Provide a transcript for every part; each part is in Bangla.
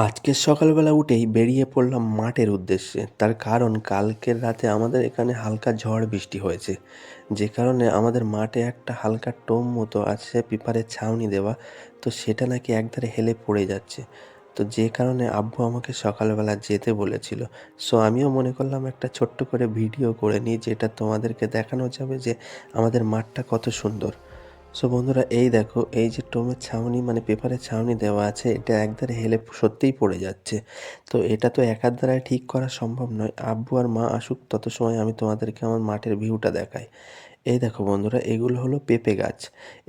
আজকে সকালবেলা উঠেই বেরিয়ে পড়লাম মাঠের উদ্দেশ্যে। তার কারণ কালকের রাতে আমাদের এখানে হালকা ঝড় বৃষ্টি হয়েছে। যে কারণে আমাদের মাঠে একটা হালকা টোপ মতো আছে পিঁপারের ছাউনি দেওয়া। তো সেটা নাকি একধারে হেলে পড়ে যাচ্ছে। তো যে কারণে আব্বু আমাকে সকালবেলা যেতে বলেছিল। সো আমিও মনে করলাম একটা ছোট্ট করে ভিডিও করে নিই, যেটা তোমাদেরকে দেখানো যাবে যে আমাদের মাঠটা কত সুন্দর। সো বন্ধুরা, এই দেখো, এই যে টোমের ছাউনি মানে পেপারের ছাউনি দেওয়া আছে, এটা একধারে হেলে সত্যিই পড়ে যাচ্ছে। তো এটা তো একার দ্বারায় ঠিক করা সম্ভব নয়। আব্বু আর মা আসুক, তত সময় আমি তোমাদেরকে আমার মাঠের ভিউটা দেখাই। এই দেখো বন্ধুরা, এগুলো হলো পেঁপে গাছ।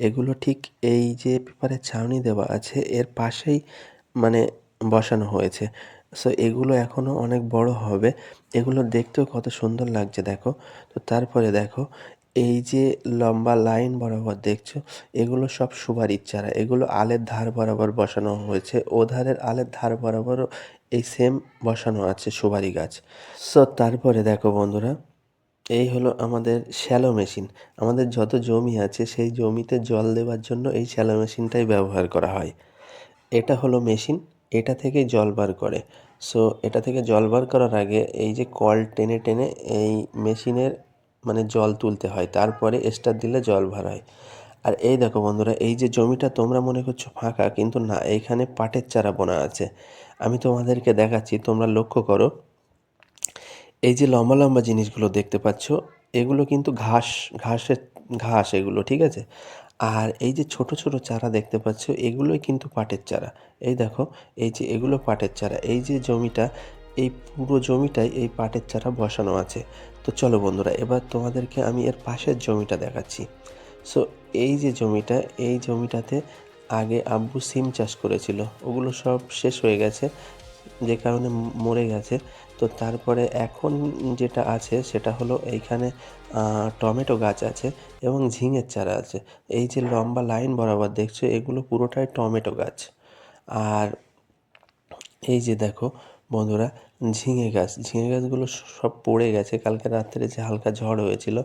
এগুলো ঠিক এই যে পেপারের ছাউনি দেওয়া আছে এর পাশেই মানে বসানো হয়েছে। সো এগুলো এখনও অনেক বড় হবে। এগুলো দেখতেও কত সুন্দর লাগছে দেখো। তো তারপরে দেখো, এই যে লম্বা লাইন বরাবর দেখছো, এগুলো সব সুপারির চারা। এগুলো আলের ধার বরাবর বসানো হয়েছে। ওধারের আলের ধার বরাবরও এই সেম বসানো আছে সুপারি গাছ। সো তারপরে দেখো বন্ধুরা, এই হলো আমাদের শ্যালো মেশিন। আমাদের যত জমি আছে সেই জমিতে জল দেওয়ার জন্য এই শ্যালো মেশিনটাই ব্যবহার করা হয়। এটা হলো মেশিন, এটা থেকেই জল বার করে। সো এটা থেকে জল বার করার আগে এই যে কল টেনে টেনে এই মেশিনের মানে জল তুলতে হয়, তারপরে স্টার্ট দিলে জল বার হয়। আর এই দেখো বন্ধুরা, এই যে জমিটা তোমরা মনে করছো ফাঁকা, কিন্তু না, এইখানে পাটের চারা বোনা আছে। আমি তোমাদেরকে দেখাচ্ছি, তোমরা লক্ষ্য করো। এই যে লম্বা লম্বা জিনিসগুলো দেখতে পাচ্ছ, এগুলো কিন্তু ঘাসের ঘাস এগুলো, ঠিক আছে? আর এই যে ছোট ছোট চারা দেখতে পাচ্ছ, এগুলোই কিন্তু পাটের চারা। এই দেখো, এই যে এগুলো পাটের চারা। এই যে জমিটা, এই পুরো জমিটাই এই পাটের চারা বসানো আছে। তো চলো বন্ধুরা, এবার তোমাদেরকে আমি এর পাশের জমিটা দেখাচ্ছি। সো এই যে জমিটা, এই জমিটাতে আগে আব্বু সিম চাষ করেছিল। ওগুলো সব শেষ হয়ে গেছে, যে কারণে মরে গেছে। তো তারপরে এখন যেটা আছে সেটা হলো এইখানে টমেটো গাছ আছে এবং ঝিঙের চারা আছে। এই যে লম্বা লাইন বরাবর দেখছো, এগুলো পুরোটাই টমেটো গাছ। আর এই যে দেখো বন্ধুরা, ঝিঙে গাছগুলো সব পড়ে গেছে কালকে রাত্রে যে হালকা ঝড় হয়েছিল।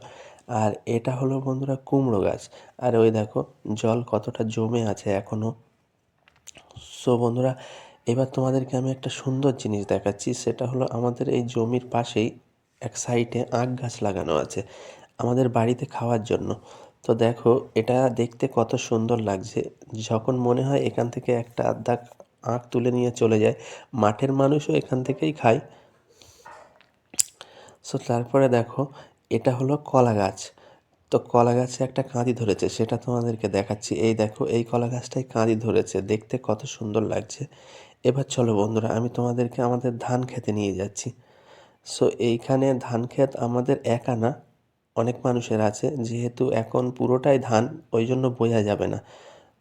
আর এটা হলো বন্ধুরা কুমড়ো গাছ। আর ওই দেখো জল কতটা জমে আছে এখনও। সো বন্ধুরা, এবার তোমাদেরকে আমি একটা সুন্দর জিনিস দেখাচ্ছি। সেটা হলো আমাদের এই জমির পাশেই এক সাইডে আখ গাছ লাগানো আছে আমাদের বাড়িতে খাওয়ার জন্য। তো দেখো, এটা দেখতে কত সুন্দর লাগছে। যখন মনে হয় এখান থেকে একটা আধা আখ তুলে নিয়ে চলে যায়। মাঠের মানুষও এখান থেকেই খায়। সো তারপরে দেখো, এটা হলো কলা গাছ। তো কলা গাছে একটা কাঁদি ধরেছে, সেটা তোমাদেরকে দেখাচ্ছি। এই দেখো, এই কলা গাছটায় কাঁদি ধরেছে, দেখতে কত সুন্দর লাগছে। এবার চলো বন্ধুরা, আমি তোমাদেরকে আমাদের ধান খেতে নিয়ে যাচ্ছি। সো এইখানে ধান ক্ষেত আমাদের একা না, অনেক মানুষের আছে। যেহেতু এখন পুরোটাই ধান, ওই জন্য বোঝা যাবে না।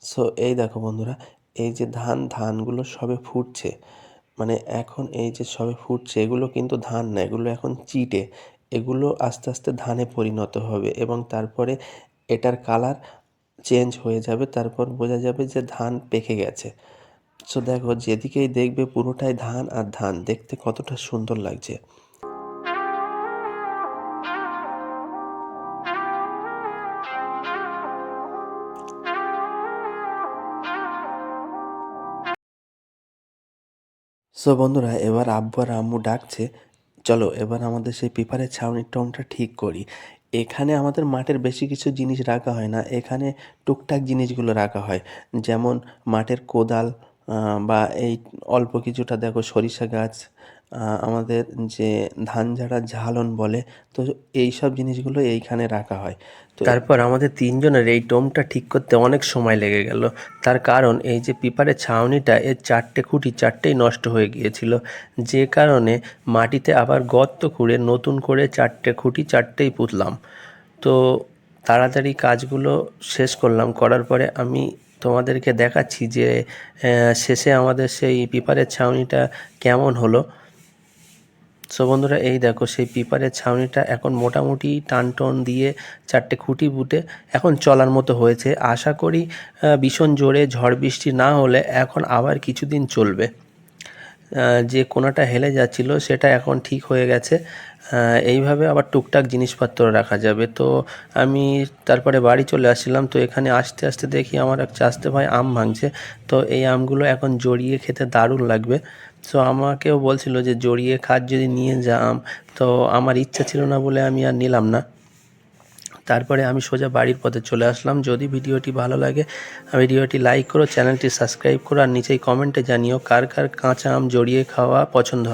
সো এই দেখো বন্ধুরা, এই যে ধানগুলো সবে ফুটছে। মানে এখন এই যে সবে ফুটছে, এগুলো কিন্তু ধান না, এগুলো এখন চিটে। এগুলো আস্তে আস্তে ধানে পরিণত হবে এবং তারপরে এটার কালার চেঞ্জ হয়ে যাবে। তারপর বোঝা যাবে যে ধান পেকে গেছে। সো দেখো, যেদিকেই দেখবে পুরোটাই ধান আর ধান, দেখতে কতটা সুন্দর লাগছে। সো বন্ধুরা, এবার আব্বু আর আম্মু ডাকছে, চলো এবার আমাদের সেই পেপারের ছাউনির টংটা ঠিক করি। এখানে আমাদের মাঠের বেশি কিছু জিনিস রাখা হয় না, এখানে টুকটাক জিনিসগুলো রাখা হয়। যেমন মাঠের কোদাল, বা এই অল্প কিছুটা দেখো সরিষা গাছ, আমাদের যে ধান ঝাড়ার ঝালন বলে। তো এই সব জিনিসগুলো এইখানে রাখা হয়। তো তারপর আমাদের তিনজনের এই টোমটা ঠিক করতে অনেক সময় লেগে গেল। তার কারণ এই যে পিঁপারের ছাউনিটা, এর চারটে খুঁটি চারটেই নষ্ট হয়ে গিয়েছিল। যে কারণে মাটিতে আবার গর্ত খুঁড়ে নতুন করে চারটে খুঁটি চারটেই পুঁতলাম। তো তাড়াতাড়ি কাজগুলো শেষ করলাম, করার পরে আমি তোমাদেরকে দেখাচ্ছি যে শেষে আমাদের সেই পিঁপারের ছাউনিটা কেমন হলো। সো বন্ধুরা, এই দেখো সেই পিঁপারের ছাউনিটা এখন মোটামুটি টানটন দিয়ে চারটে খুঁটি পুঁতে এখন চলার মতো হয়েছে। আশা করি ভীষণ জোরে ঝড় বৃষ্টি না হলে এখন আবার কিছুদিন চলবে। যে কোণাটা হেলে যাচ্ছিল সেটা এখন ঠিক হয়ে গেছে। এইভাবে আবার টুকটাক জিনিসপত্র রাখা যাবে। তো আমি তারপরে বাড়ি চলে আসছিলাম, তো এখানে আসতে আসতে দেখি আমার এক চাচতো ভাই আম ভাঙছে। তো এই আমগুলো এখন জড়িয়ে খেতে দারুণ লাগবে। সো আমাকেও বলছিল যে জড়িয়ে খাস, যদি নিয়ে যা আম। তো আমার ইচ্ছা ছিল না বলে আমি আর নিলাম না। তারপরে আমি সোজা বাড়ির পথে চলে আসলাম। যদি ভিডিওটি ভালো লাগে ভিডিওটি লাইক করো, চ্যানেলটি সাবস্ক্রাইব করো, আর নিচেই কমেন্টে জানিও কার কার কাঁচা আম জড়িয়ে খাওয়া পছন্দ হয়।